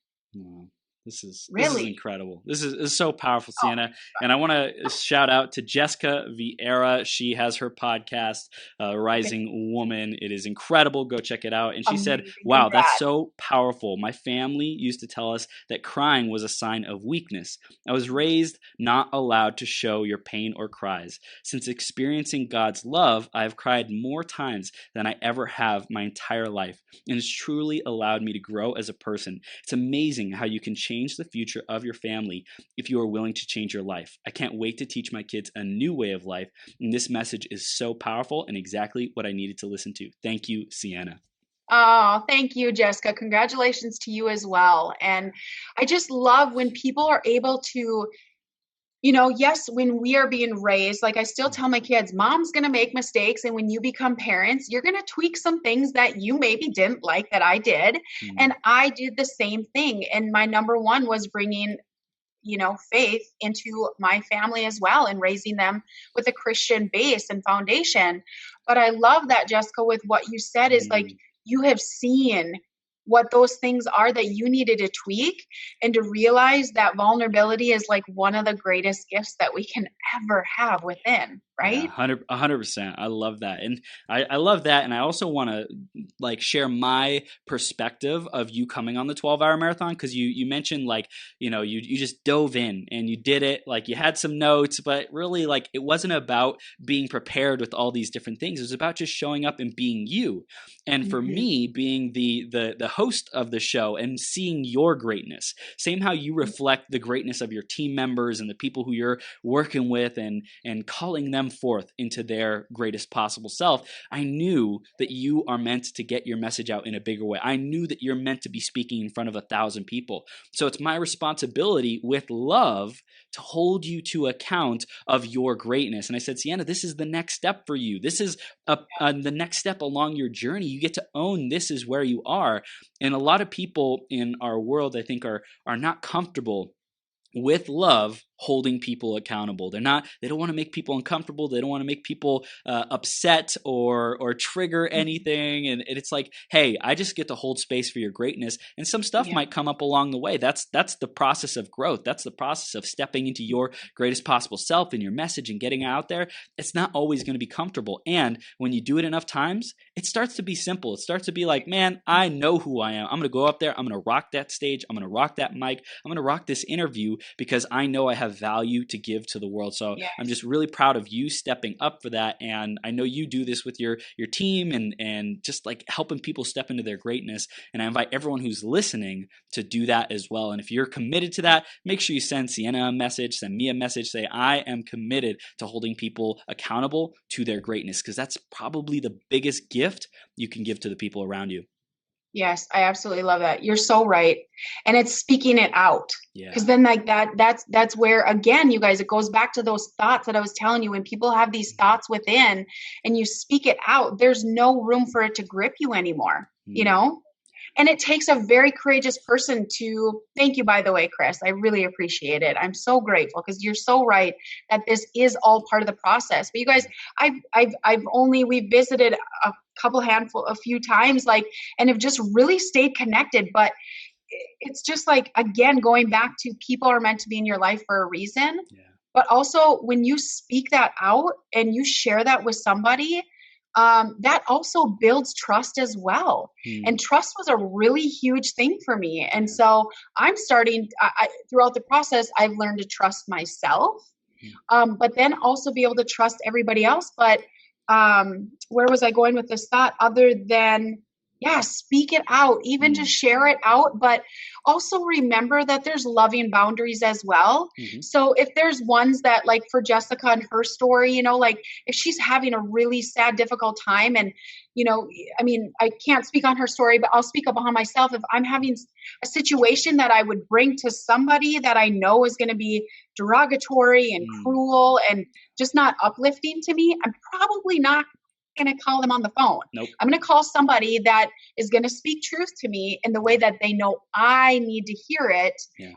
This is incredible. This is so powerful, Seanna. And I want to shout out to Jessica Vieira. She has her podcast, Rising Woman. It is incredible. Go check it out. And she said, wow, that's so powerful. My family used to tell us that crying was a sign of weakness. I was raised not allowed to show your pain or cries. Since experiencing God's love, I have cried more times than I ever have my entire life. And it's truly allowed me to grow as a person. It's amazing how you can change the future of your family if you are willing to change your life. I can't wait to teach my kids a new way of life, and this message is so powerful and exactly what I needed to listen to. Thank you, Seanna. Oh, thank you, Jessica. Congratulations to you as well. And I just love when people are able to, yes, when we are being raised, like I still tell my kids, mom's going to make mistakes. And when you become parents, you're going to tweak some things that you maybe didn't like that I did. And I did the same thing. And my number one was bringing, faith into my family as well and raising them with a Christian base and foundation. But I love that, Jessica, with what you said is like, you have seen what those things are that you needed to tweak and to realize that vulnerability is like one of the greatest gifts that we can ever have within, right? Yeah, 100%. I love that. And I love that. And I also want to share my perspective of you coming on the 12-hour marathon. Cause you mentioned you just dove in and you did it. Like you had some notes, but really it wasn't about being prepared with all these different things. It was about just showing up and being you. And for me, being the host of the show and seeing your greatness, same how you reflect the greatness of your team members and the people who you're working with and calling them forth into their greatest possible self, I knew that you are meant to get your message out in a bigger way. I knew that you're meant to be speaking in front of 1,000 people. So it's my responsibility with love to hold you to account of your greatness. And I said, Seanna, this is the next step for you. This is the next step along your journey. You get to own this is where you are. And a lot of people in our world, I think, are not comfortable with love holding people accountable. They don't want to make people uncomfortable. They don't want to make people upset or trigger anything. And it's like, hey, I just get to hold space for your greatness. And some stuff might come up along the way. That's the process of growth. That's the process of stepping into your greatest possible self and your message and getting out there. It's not always going to be comfortable. And when you do it enough times, it starts to be simple. It starts to be like, man, I know who I am. I'm going to go up there. I'm going to rock that stage. I'm going to rock that mic. I'm going to rock this interview because I know I have value to give to the world. So I'm just really proud of you stepping up for that. And I know you do this with your team and just helping people step into their greatness. And I invite everyone who's listening to do that as well. And if you're committed to that, make sure you send Seanna a message, send me a message, say, I am committed to holding people accountable to their greatness, because that's probably the biggest gift you can give to the people around you. Yes, I absolutely love that. You're so right. And it's speaking it out. Because then that's where, again, you guys, it goes back to those thoughts that I was telling you. When people have these thoughts within and you speak it out, there's no room for it to grip you anymore, And it takes a very courageous person to, thank you, by the way, Chris, I really appreciate it. I'm so grateful because you're so right that this is all part of the process. But you guys, we've visited a few times, and have just really stayed connected. But it's just again, going back to people are meant to be in your life for a reason. Yeah. But also when you speak that out and you share that with somebody, that also builds trust as well. And trust was a really huge thing for me. And so I'm starting, throughout the process, I've learned to trust myself. but then also be able to trust everybody else. But where was I going with this thought other than, yeah, speak it out, even just share it out, but also remember that there's loving boundaries as well. So if there's ones that, like for Jessica and her story, like if she's having a really sad, difficult time, and, I mean, I can't speak on her story, but I'll speak up on myself. If I'm having a situation that I would bring to somebody that I know is going to be derogatory and cruel and just not uplifting to me, I'm probably not going to call them on the phone. Nope. I'm going to call somebody that is going to speak truth to me in the way that they know I need to hear it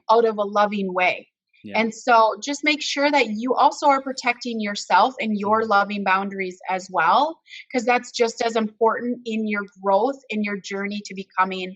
out of a loving way. Yeah. And so just make sure that you also are protecting yourself and your loving boundaries as well, because that's just as important in your growth, in your journey to becoming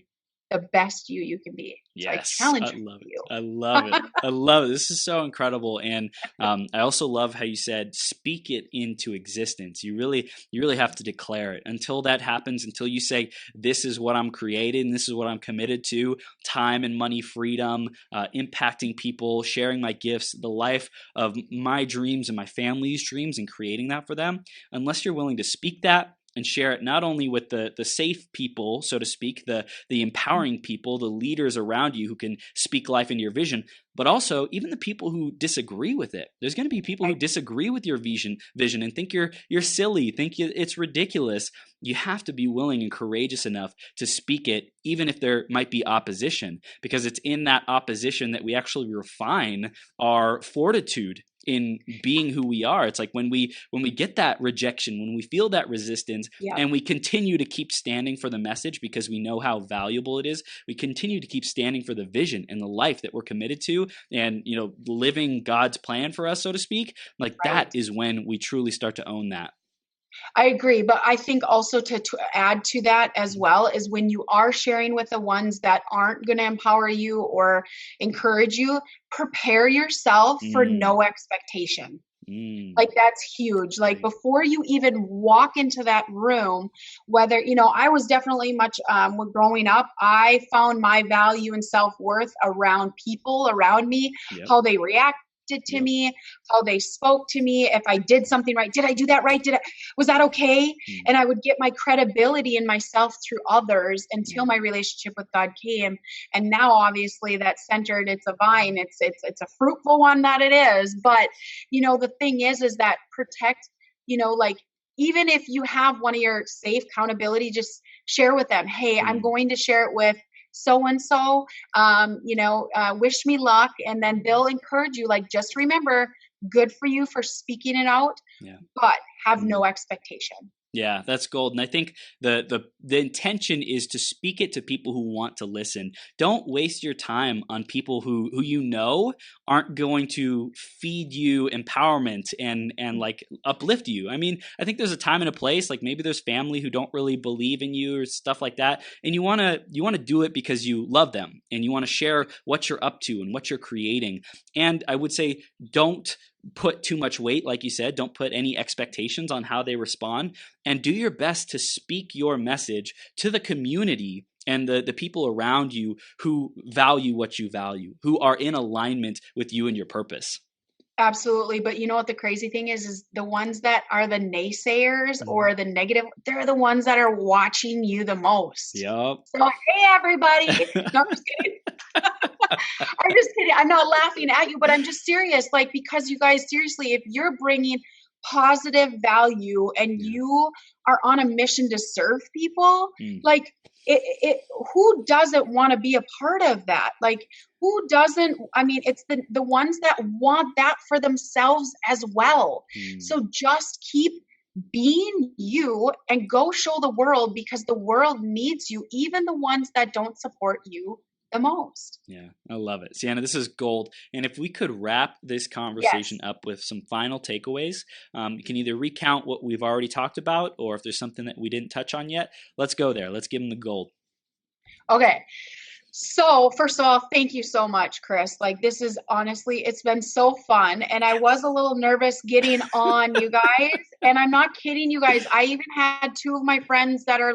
the best you can be. Yes, so I challenge I love you. I love it. I love it. This is so incredible, and I also love how you said speak it into existence. You really have to declare it. Until that happens, until you say this is what I'm created and this is what I'm committed to: time and money, freedom, impacting people, sharing my gifts, the life of my dreams and my family's dreams, and creating that for them. Unless you're willing to speak that and share it not only with the safe people, so to speak, the empowering people, the leaders around you who can speak life into your vision, but also even the people who disagree with it. There's going to be people who disagree with your vision and think you're silly, think it's ridiculous. You have to be willing and courageous enough to speak it, even if there might be opposition, because it's in that opposition that we actually refine our fortitude in being who we are. It's like when we get that rejection, when we feel that resistance, and we continue to keep standing for the message because we know how valuable it is, we continue to keep standing for the vision and the life that we're committed to, and living God's plan for us, so to speak. Like that is when we truly start to own that. I agree. But I think also to add to that as well is when you are sharing with the ones that aren't going to empower you or encourage you, prepare yourself for no expectation. Like that's huge. Like before you even walk into that room, whether, I was definitely much, growing up, I found my value and self-worth around people around me, how they reacted to me, how they spoke to me, if I did something right, did I do that right? Was that okay? And I would get my credibility in myself through others until my relationship with God came. And now obviously that's centered, it's a vine, it's a fruitful one that it is. But, the thing is that protect, like, even if you have one of your safe accountability, just share with them, hey, I'm going to share it with so-and-so, wish me luck. And then they'll encourage you, like, just remember, good for you for speaking it out, but have no expectation. Yeah, that's gold. And I think the intention is to speak it to people who want to listen. Don't waste your time on people who aren't going to feed you empowerment and like uplift you. I mean, I think there's a time and a place, like maybe there's family who don't really believe in you or stuff like that. And you want to do it because you love them and you want to share what you're up to and what you're creating. And I would say don't put too much weight, like you said, don't put any expectations on how they respond, and do your best to speak your message to the community and the people around you who value what you value, who are in alignment with you and your purpose. Absolutely. But you know what the crazy thing is the ones that are the naysayers or the negative, they're the ones that are watching you the most. Yep. So, hey, everybody. No, I'm just kidding. I'm just kidding. I'm not laughing at you, but I'm just serious. Like, because you guys, seriously, if you're bringing positive value and you are on a mission to serve people, like who doesn't want to be a part of that? Like, who doesn't? I mean, it's the ones that want that for themselves as well. So just keep being you and go show the world, because the world needs you, even the ones that don't support you the most. Yeah, I love it. Seanna, this is gold. And if we could wrap this conversation up with some final takeaways, you can either recount what we've already talked about, or if there's something that we didn't touch on yet, let's go there. Let's give them the gold. Okay. So first of all, thank you so much, Chris. Like, this is honestly, it's been so fun. And I was a little nervous getting on, you guys. And I'm not kidding, you guys. I even had two of my friends that are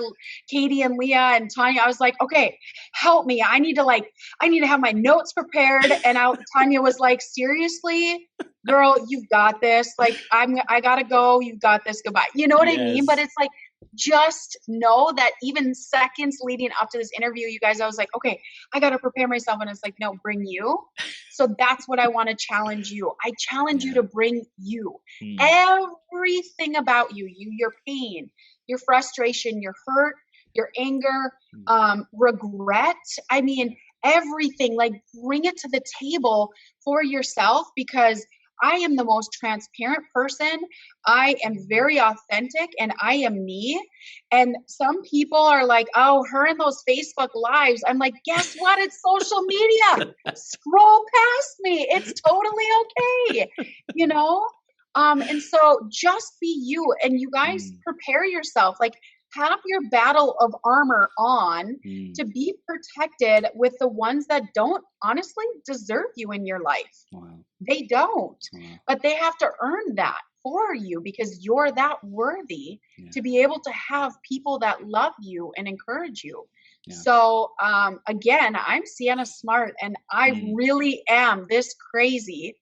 Katie and Leah and Tanya. I was like, okay, help me. I need to have my notes prepared. And Tanya was like, seriously, girl, you've got this. Like, I gotta go. You've got this. Goodbye. You know what I mean? But Yes. it's like, just know that even seconds leading up to this interview, you guys, I was like, okay, I got to prepare myself. And it's like, no, bring you. So that's what I want to challenge you. I challenge you Yeah. to bring you. Mm. Everything about you, your pain, your frustration, your hurt, your anger, Mm. regret. I mean, everything, like, bring it to the table for yourself, because I am the most transparent person. I am very authentic and I am me. And some people are like, oh, her and those Facebook lives. I'm like, guess what? It's social media. Scroll past me. It's totally okay. You know? And so just be you, and you guys Mm. prepare yourself. Like, have your battle of armor on Mm. to be protected with the ones that don't honestly deserve you in your life. Wow. They don't, Wow. but they have to earn that for you, because you're that worthy Yeah. to be able to have people that love you and encourage you. Yeah. So, again, I'm Seanna Smart, and I really am this crazy.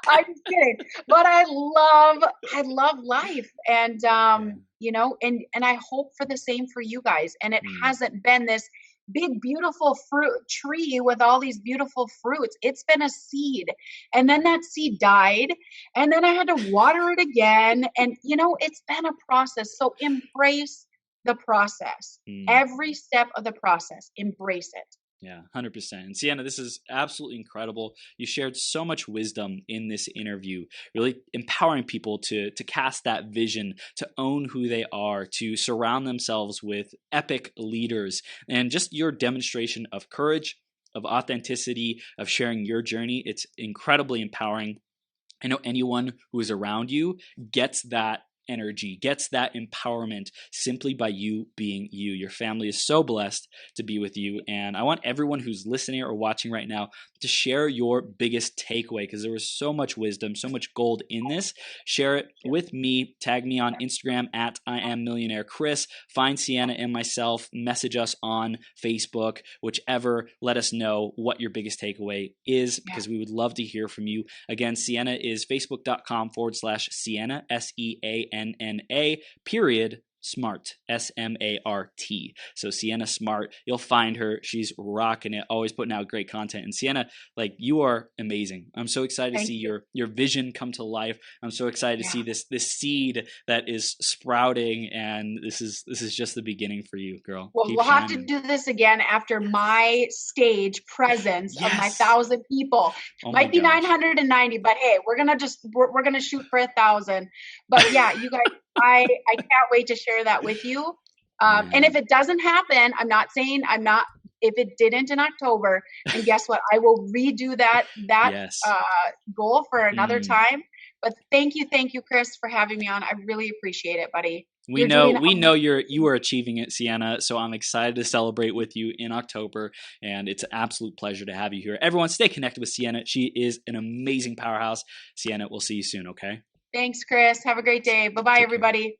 I'm just kidding, but I love life, and Yeah. you know, and I hope for the same for you guys. And it Mm. hasn't been this big beautiful fruit tree with all these beautiful fruits. It's been a seed, and then that seed died, and then I had to water it again, and you know, it's been a process. So embrace the process. Mm. Every step of the process, embrace it. Yeah, 100%. And Sienna, this is absolutely incredible. You shared so much wisdom in this interview, really empowering people to cast that vision, to own who they are, to surround themselves with epic leaders, and just your demonstration of courage, of authenticity, of sharing your journey. It's incredibly empowering. I know anyone who is around you gets that energy, gets that empowerment simply by you being you. Your family is so blessed to be with you. And I want everyone who's listening or watching right now to share your biggest takeaway, because there was so much wisdom, so much gold in this. Share it with me. Tag me on Instagram at I am Millionaire Chris. Find Sienna and myself. Message us on Facebook, whichever. Let us know what your biggest takeaway is, because we would love to hear from you. Again, Sienna is facebook.com/Sienna, SEANNA, period, Smart, SMART. So Sienna Smart, you'll find her. She's rocking it, always putting out great content. And Sienna, like, you are amazing. I'm so excited to see your vision come to life. I'm so excited to see this seed that is sprouting, and this is just the beginning for you, girl. Well, Keep we'll have shining. to do this again after my stage presence of my Yes. 1,000 people. Oh my Might be gosh. 990, but hey, we're gonna shoot for 1,000. But yeah, you guys, I can't wait to share that with you. And if it doesn't happen, I'm not saying I'm not. If it didn't in October, then guess what? I will redo that Yes. goal for another time. But thank you, Chris, for having me on. I really appreciate it, buddy. We know you are achieving it, Sienna. So I'm excited to celebrate with you in October, and it's an absolute pleasure to have you here. Everyone, stay connected with Sienna. She is an amazing powerhouse. Sienna, we'll see you soon. Okay. Thanks, Chris. Have a great day. Bye-bye, everybody.